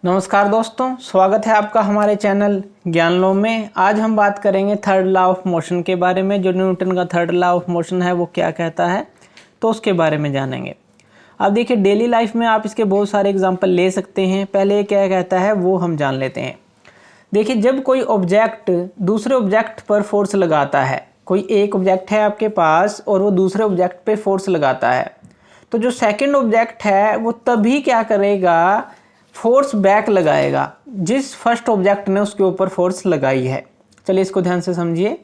नमस्कार दोस्तों, स्वागत है आपका हमारे चैनल ज्ञानलोम में। आज हम बात करेंगे थर्ड लॉ ऑफ मोशन के बारे में। जो न्यूटन का थर्ड लॉ ऑफ मोशन है वो क्या कहता है, तो उसके बारे में जानेंगे। अब देखिए, डेली लाइफ में आप इसके बहुत सारे एग्जांपल ले सकते हैं। पहले क्या कहता है वो हम जान लेते हैं। देखिए, जब कोई ऑब्जेक्ट दूसरे ऑब्जेक्ट पर फोर्स लगाता है, कोई एक ऑब्जेक्ट है आपके पास और वो दूसरे ऑब्जेक्ट पे फोर्स लगाता है, तो जो सेकेंड ऑब्जेक्ट है वो तभी क्या करेगा, फोर्स बैक लगाएगा जिस फर्स्ट ऑब्जेक्ट ने उसके ऊपर फोर्स लगाई है। चलिए इसको ध्यान से समझिए।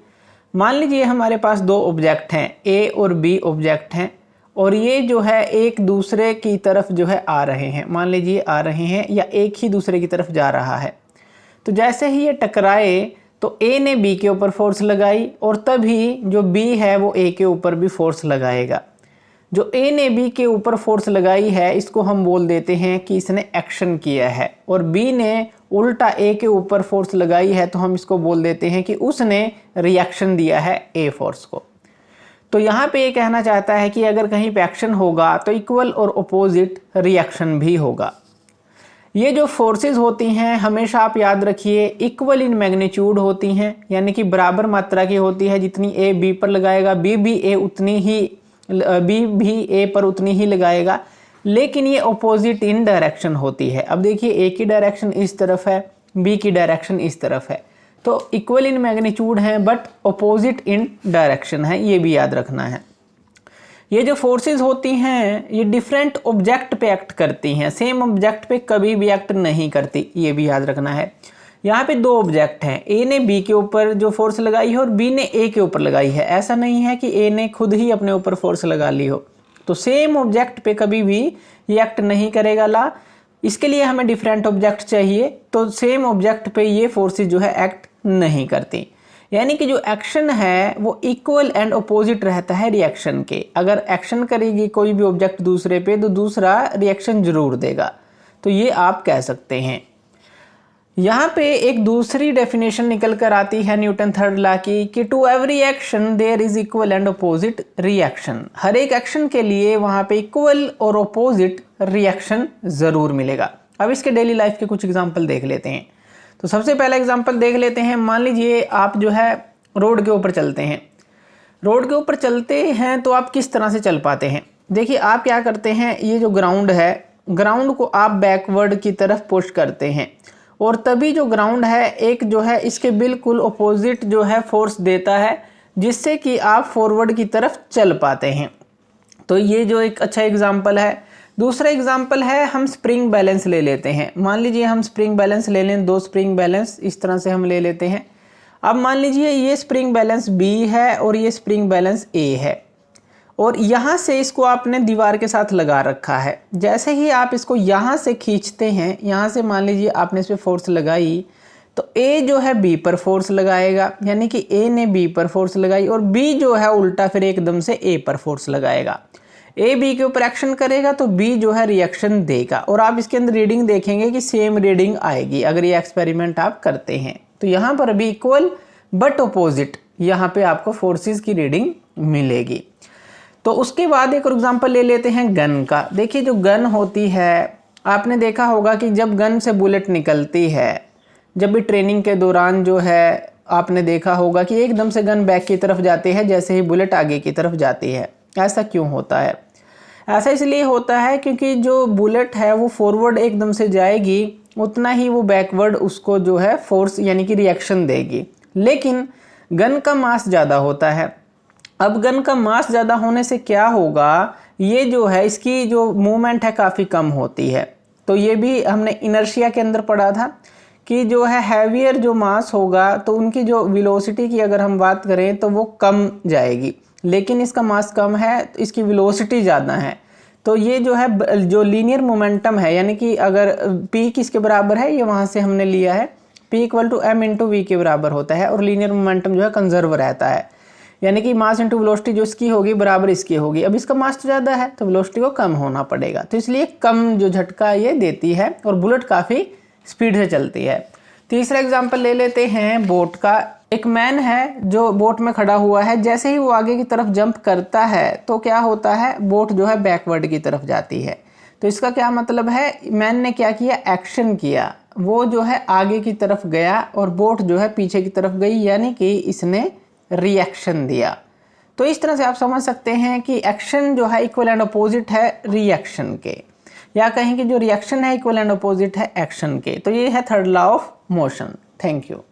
मान लीजिए हमारे पास दो ऑब्जेक्ट हैं, ए और बी ऑब्जेक्ट हैं, और ये जो है एक दूसरे की तरफ जो है आ रहे हैं। मान लीजिए आ रहे हैं या एक ही दूसरे की तरफ जा रहा है। तो जैसे ही ये टकराए तो ए ने बी के ऊपर फोर्स लगाई और तभी जो बी है वो ए के ऊपर भी फोर्स लगाएगा। जो ए ने बी के ऊपर फोर्स लगाई है इसको हम बोल देते हैं कि इसने एक्शन किया है, और बी ने उल्टा ए के ऊपर फोर्स लगाई है तो हम इसको बोल देते हैं कि उसने रिएक्शन दिया है ए फोर्स को। तो यहाँ पे ये कहना चाहता है कि अगर कहीं पे एक्शन होगा तो इक्वल और अपोजिट रिएक्शन भी होगा। ये जो फोर्सेस होती हैं हमेशा आप याद रखिए इक्वल इन मैग्नीट्यूड होती हैं, यानी कि बराबर मात्रा की होती है। जितनी ए बी पर लगाएगा बी भी ए पर उतनी ही लगाएगा, लेकिन ये ऑपोजिट इन डायरेक्शन होती है। अब देखिए, ए की डायरेक्शन इस तरफ है, बी की डायरेक्शन इस तरफ है, तो इक्वल इन मैग्नीट्यूड है बट ऑपोजिट इन डायरेक्शन है, ये भी याद रखना है। ये जो फोर्सेस होती हैं ये डिफरेंट ऑब्जेक्ट पे एक्ट करती हैं, सेम ऑब्जेक्ट पे कभी भी एक्ट नहीं करती, ये भी याद रखना है। यहाँ पे दो ऑब्जेक्ट हैं, ए ने बी के ऊपर जो फोर्स लगाई है और बी ने ए के ऊपर लगाई है। ऐसा नहीं है कि ए ने खुद ही अपने ऊपर फोर्स लगा ली हो। तो सेम ऑब्जेक्ट पे कभी भी ये एक्ट नहीं करेगा ला। इसके लिए हमें डिफरेंट ऑब्जेक्ट चाहिए, तो सेम ऑब्जेक्ट पे ये फोर्सेस जो है एक्ट नहीं करती। यानी कि जो एक्शन है वो इक्वल एंड अपोजिट रहता है रिएक्शन के। अगर एक्शन करेगी कोई भी ऑब्जेक्ट दूसरे पे तो दूसरा रिएक्शन जरूर देगा, तो ये आप कह सकते हैं। यहाँ पे एक दूसरी डेफिनेशन निकल कर आती है न्यूटन थर्ड लॉ की कि to every action there is equal and opposite reaction. हर एक एक्शन के लिए वहाँ पे इक्वल और अपोजिट रिएक्शन जरूर मिलेगा। अब इसके डेली लाइफ के कुछ एग्जांपल देख लेते हैं। तो सबसे पहला एग्जांपल देख लेते हैं। मान लीजिए आप जो है रोड के ऊपर चलते हैं। रोड के ऊपर चलते हैं तो आप किस तरह से चल पाते हैं। देखिए, आप क्या करते हैं, ये जो ग्राउंड है, ग्राउंड को आप बैकवर्ड की तरफ पुश करते हैं, और तभी जो ग्राउंड है एक जो है इसके बिल्कुल अपोजिट जो है फोर्स देता है, जिससे कि आप फॉरवर्ड की तरफ चल पाते हैं। तो ये जो एक अच्छा एग्जांपल है। दूसरा एग्जांपल है, हम स्प्रिंग बैलेंस ले लेते हैं। मान लीजिए हम स्प्रिंग बैलेंस ले लें, दो स्प्रिंग बैलेंस इस तरह से हम ले लेते हैं। अब मान लीजिए ये स्प्रिंग बैलेंस बी है और ये स्प्रिंग बैलेंस ए है, और यहाँ से इसको आपने दीवार के साथ लगा रखा है। जैसे ही आप इसको यहाँ से खींचते हैं, यहाँ से मान लीजिए आपने इस पर फोर्स लगाई, तो ए जो है बी पर फोर्स लगाएगा, यानी कि ए ने बी पर फोर्स लगाई, और बी जो है उल्टा फिर एकदम से ए पर फोर्स लगाएगा। ए बी के ऊपर एक्शन करेगा तो बी जो है रिएक्शन देगा, और आप इसके अंदर रीडिंग देखेंगे कि सेम रीडिंग आएगी अगर ये एक्सपेरिमेंट आप करते हैं। तो यहाँ पर भी इक्वल बट अपोजिट यहाँ पे आपको फोर्सेस की रीडिंग मिलेगी। तो उसके बाद एक और एग्जांपल ले लेते हैं गन का। देखिए, जो गन होती है, आपने देखा होगा कि जब गन से बुलेट निकलती है, जब भी ट्रेनिंग के दौरान जो है आपने देखा होगा कि एकदम से गन बैक की तरफ जाती है जैसे ही बुलेट आगे की तरफ जाती है। ऐसा क्यों होता है? ऐसा इसलिए होता है क्योंकि जो बुलेट है वो फॉरवर्ड एकदम से जाएगी, उतना ही वो बैकवर्ड उसको जो है फोर्स यानी कि रिएक्शन देगी, लेकिन गन का मास ज़्यादा होता है। अब गन का मास ज़्यादा होने से क्या होगा, ये जो है इसकी जो मूवमेंट है काफ़ी कम होती है। तो ये भी हमने इनर्शिया के अंदर पढ़ा था कि जो है हैवियर जो मास होगा तो उनकी जो वेलोसिटी की अगर हम बात करें तो वो कम जाएगी, लेकिन इसका मास कम है तो इसकी वेलोसिटी ज़्यादा है। तो ये जो है जो लीनियर मोमेंटम है, यानी कि अगर p किसके बराबर है, ये वहाँ से हमने लिया है, p equal to m into v के बराबर होता है, और लीनियर मोमेंटम जो है कंजर्व रहता है, यानी कि मास इंटू वेलोसिटी जो इसकी होगी बराबर इसकी होगी। अब इसका मास तो ज़्यादा है तो वेलोसिटी को कम होना पड़ेगा, तो इसलिए कम जो झटका ये देती है, और बुलेट काफ़ी स्पीड से चलती है। तीसरा एग्जाम्पल ले लेते हैं बोट का। एक मैन है जो बोट में खड़ा हुआ है, जैसे ही वो आगे की तरफ जंप करता है तो क्या होता है, बोट जो है बैकवर्ड की तरफ जाती है। तो इसका क्या मतलब है, मैन ने क्या किया, एक्शन किया, वो जो है आगे की तरफ गया और बोट जो है पीछे की तरफ गई, यानी कि इसने रिएक्शन दिया। तो इस तरह से आप समझ सकते हैं कि एक्शन जो है इक्वल एंड अपोजिट है रिएक्शन के, या कहें कि जो रिएक्शन है इक्वल एंड अपोजिट है एक्शन के। तो ये है third law of motion. Thank you.